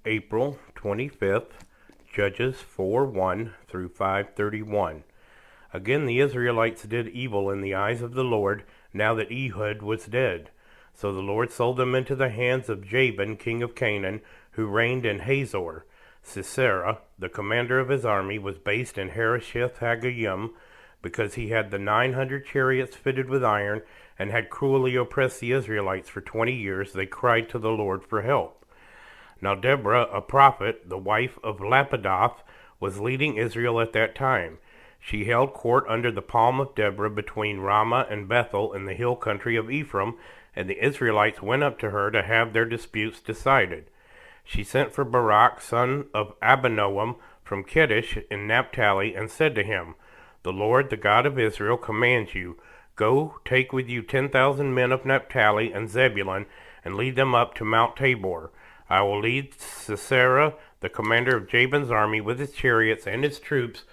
April 25th, Judges 4:1 through 5:31. Again the Israelites did evil in the eyes of the Lord, now that Ehud was dead. So the Lord sold them into the hands of Jabin, king of Canaan, who reigned in Hazor. Sisera, the commander of his army, was based in Harosheth-Hagoyim, because he had the 900 chariots fitted with iron, and had cruelly oppressed the Israelites for 20 years. They cried to the Lord for help. Now Deborah, a prophet, the wife of Lapidoth, was leading Israel at that time. She held court under the palm of Deborah between Ramah and Bethel in the hill country of Ephraim, and the Israelites went up to her to have their disputes decided. She sent for Barak, son of Abinoam, from Kedesh in Naphtali, and said to him, "The Lord, the God of Israel, commands you, go, take with you 10,000 men of Naphtali and Zebulun, and lead them up to Mount Tabor. I will lead Sisera, the commander of Jabin's army, with his chariots and his troops,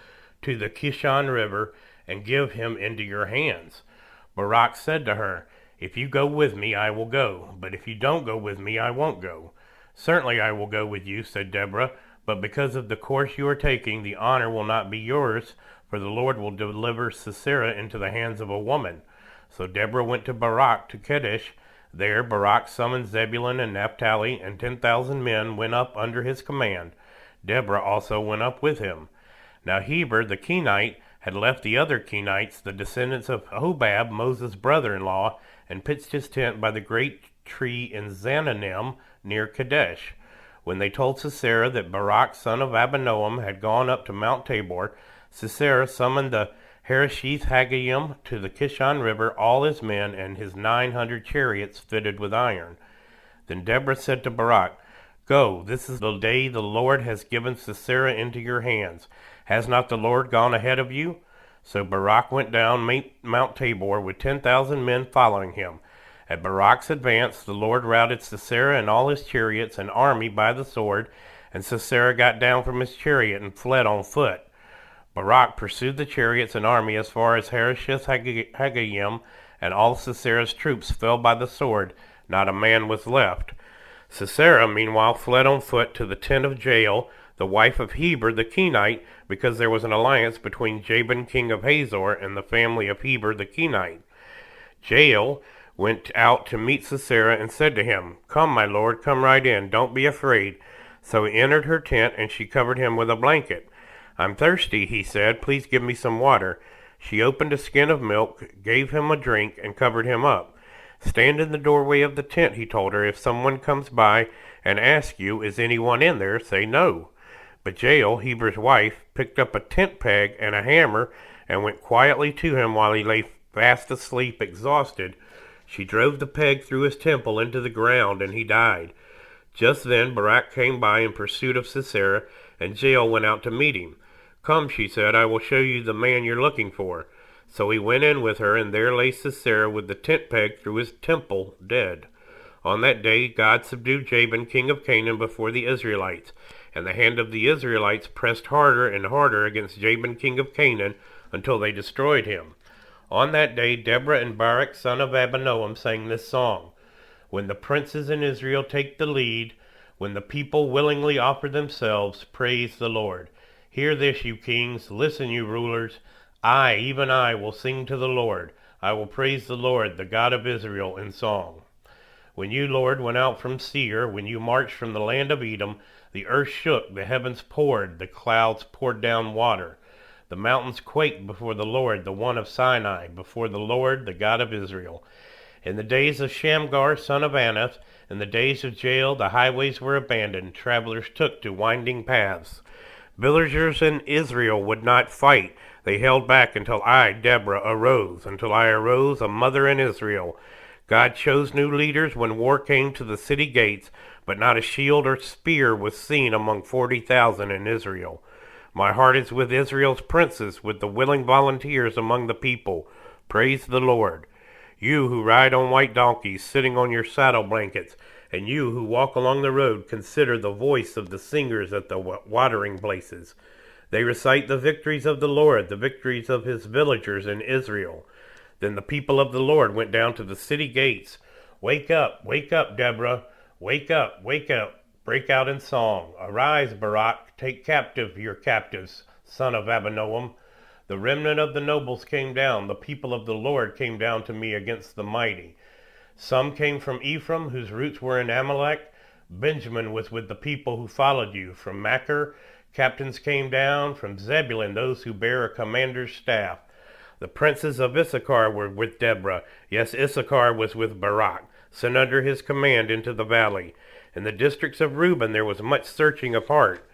to the Kishon River, and give him into your hands." Barak said to her, "If you go with me, I will go, but if you don't go with me, I won't go." "Certainly I will go with you," said Deborah, "but because of the course you are taking, the honor will not be yours, for the Lord will deliver Sisera into the hands of a woman." So Deborah went to Barak to Kedesh. There Barak summoned Zebulun and Naphtali, and 10,000 men went up under his command. Deborah also went up with him. Now Heber the Kenite had left the other Kenites, the descendants of Hobab, Moses' brother-in-law, and pitched his tent by the great tree in Zananim near Kadesh. When they told Sisera that Barak, son of Abinoam, had gone up to Mount Tabor, Sisera summoned the Harosheth-Hagoyim to the Kishon River, all his men and his 900 chariots fitted with iron. Then Deborah said to Barak, "Go, this is the day the Lord has given Sisera into your hands. Has not the Lord gone ahead of you?" So Barak went down Mount Tabor with 10,000 men following him. At Barak's advance, the Lord routed Sisera and all his chariots and army by the sword, and Sisera got down from his chariot and fled on foot. Barak pursued the chariots and army as far as Harosheth-Hagoyim, and all Sisera's troops fell by the sword. Not a man was left. Sisera, meanwhile, fled on foot to the tent of Jael, the wife of Heber the Kenite, because there was an alliance between Jabin, king of Hazor, and the family of Heber the Kenite. Jael went out to meet Sisera and said to him, "Come, my lord, come right in. Don't be afraid." So he entered her tent, and she covered him with a blanket. "I'm thirsty," he said. "Please give me some water." She opened a skin of milk, gave him a drink, and covered him up. "Stand in the doorway of the tent," he told her. "If someone comes by and asks you, 'Is anyone in there?' say no." But Jael, Heber's wife, picked up a tent peg and a hammer and went quietly to him while he lay fast asleep, exhausted. She drove the peg through his temple into the ground, and he died. Just then Barak came by in pursuit of Sisera, and Jael went out to meet him. "Come," she said, "I will show you the man you're looking for." So he went in with her, and there lay Sisera with the tent peg through his temple, dead. On that day God subdued Jabin, king of Canaan, before the Israelites, and the hand of the Israelites pressed harder and harder against Jabin, king of Canaan, until they destroyed him. On that day Deborah and Barak, son of Abinoam, sang this song: "When the princes in Israel take the lead, when the people willingly offer themselves, praise the Lord. Hear this, you kings, listen, you rulers. I, even I, will sing to the Lord. I will praise the Lord, the God of Israel, in song. When you, Lord, went out from Seir, when you marched from the land of Edom, the earth shook, the heavens poured, the clouds poured down water. The mountains quaked before the Lord, the one of Sinai, before the Lord, the God of Israel. In the days of Shamgar, son of Anath, in the days of Jael, the highways were abandoned. Travelers took to winding paths. Villagers in Israel would not fight. They held back until I, Deborah, arose, until I arose, a mother in Israel. God chose new leaders when war came to the city gates, but not a shield or spear was seen among 40,000 in Israel. My heart is with Israel's princes, with the willing volunteers among the people. Praise the Lord. You who ride on white donkeys, sitting on your saddle blankets, and you who walk along the road, consider the voice of the singers at the watering places. They recite the victories of the Lord, the victories of his villagers in Israel. Then the people of the Lord went down to the city gates. Wake up, Deborah. Wake up, break out in song. Arise, Barak, take captive your captives, son of Abinoam. The remnant of the nobles came down, the people of the Lord came down to me against the mighty. Some came from Ephraim, whose roots were in Amalek. Benjamin was with the people who followed you. From Machir, captains came down. From Zebulun, those who bear a commander's staff. The princes of Issachar were with Deborah. Yes, Issachar was with Barak, sent under his command into the valley. In the districts of Reuben there was much searching of heart.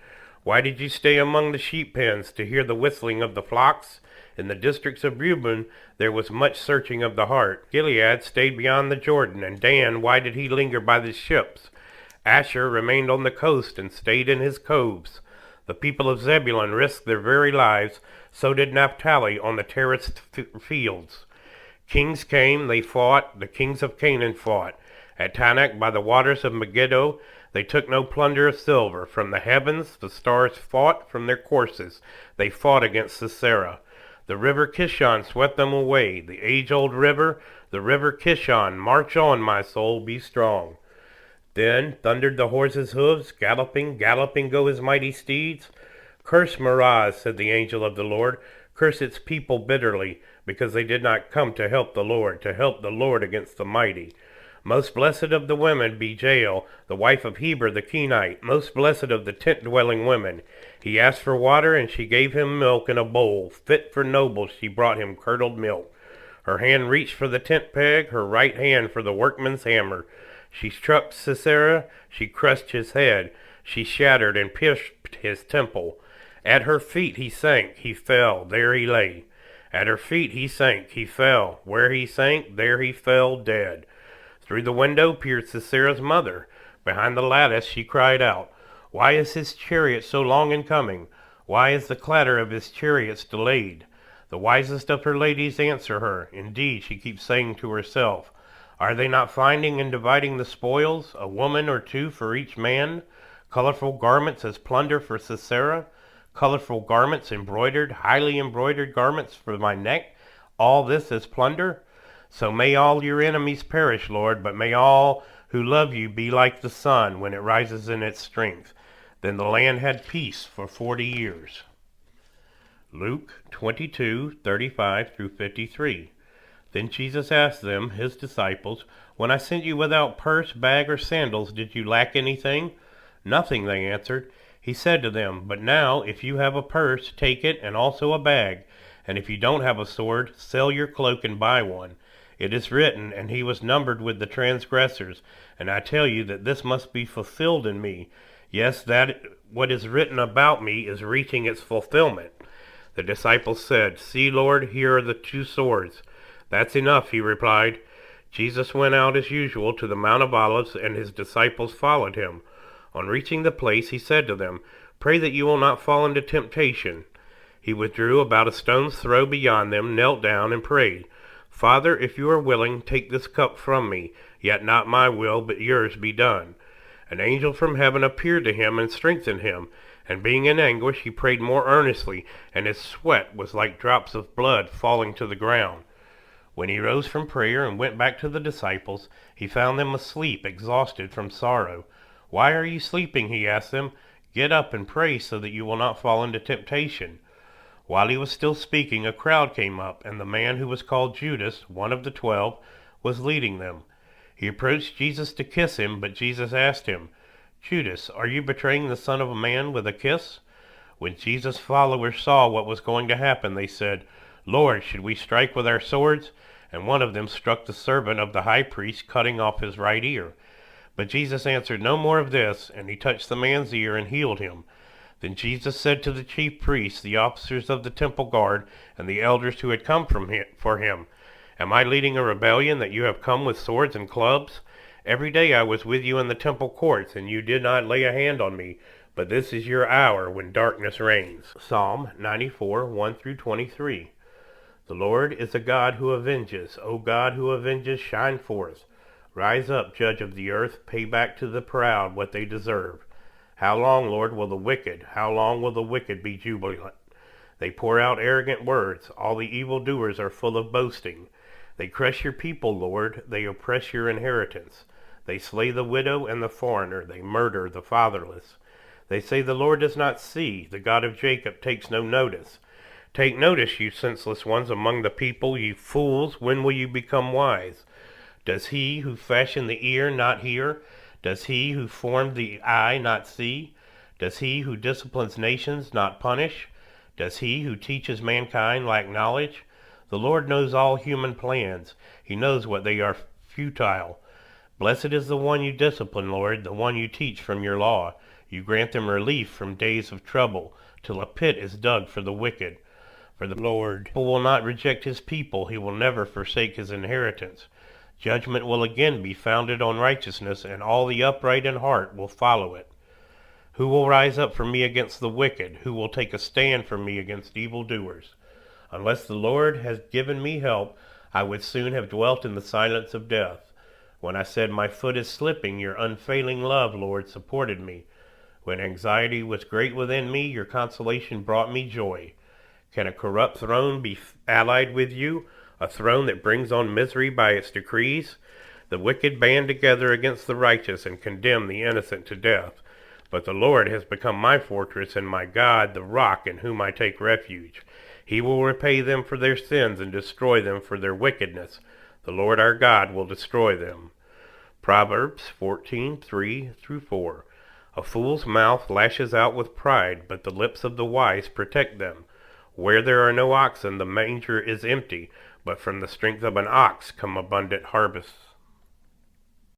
Why did you stay among the sheep pens to hear the whistling of the flocks? In the districts of Reuben there was much searching of the heart. Gilead stayed beyond the Jordan, and Dan, why did he linger by the ships? Asher remained on the coast and stayed in his coves. The people of Zebulun risked their very lives, so did Naphtali on the terraced fields. Kings came, they fought, the kings of Canaan fought. At Tanakh by the waters of Megiddo, they took no plunder of silver. From the heavens the stars fought from their courses. They fought against Sisera. The river Kishon swept them away. The age-old river, the river Kishon, march on, my soul, be strong. Then thundered the horses' hoofs, galloping, galloping go his mighty steeds. Curse Meroz, said the angel of the Lord, curse its people bitterly, because they did not come to help the Lord against the mighty. Most blessed of the women be Jael, the wife of Heber the Kenite, most blessed of the tent-dwelling women. He asked for water, and she gave him milk in a bowl. Fit for nobles, she brought him curdled milk. Her hand reached for the tent peg, her right hand for the workman's hammer. She struck Sisera, she crushed his head. She shattered and pierced his temple. At her feet he sank, he fell, there he lay. At her feet he sank, he fell. Where he sank, there he fell dead. Through the window peered Sisera's mother. Behind the lattice she cried out, Why is his chariot so long in coming? Why is the clatter of his chariots delayed? The wisest of her ladies answer her. Indeed, she keeps saying to herself, Are they not finding and dividing the spoils, a woman or two for each man? Colorful garments as plunder for Sisera? Colorful garments embroidered, highly embroidered garments for my neck? All this as plunder? So may all your enemies perish, Lord, but may all who love you be like the sun when it rises in its strength. Then the land had peace for 40 years. Luke 22:35 through 53. Then Jesus asked them, his disciples, When I sent you without purse, bag, or sandals, did you lack anything? Nothing, they answered. He said to them, But now, if you have a purse, take it, and also a bag. And if you don't have a sword, sell your cloak and buy one. It is written, and he was numbered with the transgressors. And I tell you that this must be fulfilled in me. Yes, that what is written about me is reaching its fulfillment. The disciples said, See, Lord, here are the 2 swords. That's enough, he replied. Jesus went out as usual to the Mount of Olives, and his disciples followed him. On reaching the place, he said to them, Pray that you will not fall into temptation. He withdrew about a stone's throw beyond them, knelt down, and prayed, Father, if you are willing, take this cup from me, yet not my will, but yours be done. An angel from heaven appeared to him and strengthened him, and being in anguish, he prayed more earnestly, and his sweat was like drops of blood falling to the ground. When he rose from prayer and went back to the disciples, he found them asleep, exhausted from sorrow. Why are you sleeping? He asked them. Get up and pray so that you will not fall into temptation. While he was still speaking, a crowd came up, and the man who was called Judas, one of the 12, was leading them. He approached Jesus to kiss him, but Jesus asked him, Judas, are you betraying the Son of a Man with a kiss? When Jesus' followers saw what was going to happen, they said, Lord, should we strike with our swords? And one of them struck the servant of the high priest, cutting off his right ear. But Jesus answered, No more of this, and he touched the man's ear and healed him. Then Jesus said to the chief priests, the officers of the temple guard, and the elders who had come for him, Am I leading a rebellion that you have come with swords and clubs? Every day I was with you in the temple courts, and you did not lay a hand on me, but this is your hour when darkness reigns. Psalm 94:1 through 23. The Lord is a God who avenges. O God who avenges, shine forth. Rise up, judge of the earth, pay back to the proud what they deserve. How long, Lord, will how long will the wicked be jubilant? They pour out arrogant words. All the evildoers are full of boasting. They crush your people, Lord. They oppress your inheritance. They slay the widow and the foreigner. They murder the fatherless. They say the Lord does not see. The God of Jacob takes no notice. Take notice, you senseless ones among the people, you fools. When will you become wise? Does he who fashioned the ear not hear? Does he who formed the eye not see? Does he who disciplines nations not punish? Does he who teaches mankind lack knowledge? The Lord knows all human plans. He knows what they are futile. Blessed is the one you discipline, Lord, the one you teach from your law. You grant them relief from days of trouble, till a pit is dug for the wicked. For the Lord will not reject his people. He will never forsake his inheritance. Judgment will again be founded on righteousness, and all the upright in heart will follow it. Who will rise up for me against the wicked? Who will take a stand for me against evildoers? Unless the Lord has given me help, I would soon have dwelt in the silence of death. When I said, my foot is slipping, your unfailing love, Lord, supported me. When anxiety was great within me, your consolation brought me joy. Can a corrupt throne be allied with you, a throne that brings on misery by its decrees? The wicked band together against the righteous and condemn the innocent to death. But the Lord has become my fortress and my God, the rock in whom I take refuge. He will repay them for their sins and destroy them for their wickedness. The Lord our God will destroy them. Proverbs 14:3-4. A fool's mouth lashes out with pride, but the lips of the wise protect them. Where there are no oxen, the manger is empty, but from the strength of an ox come abundant harvests.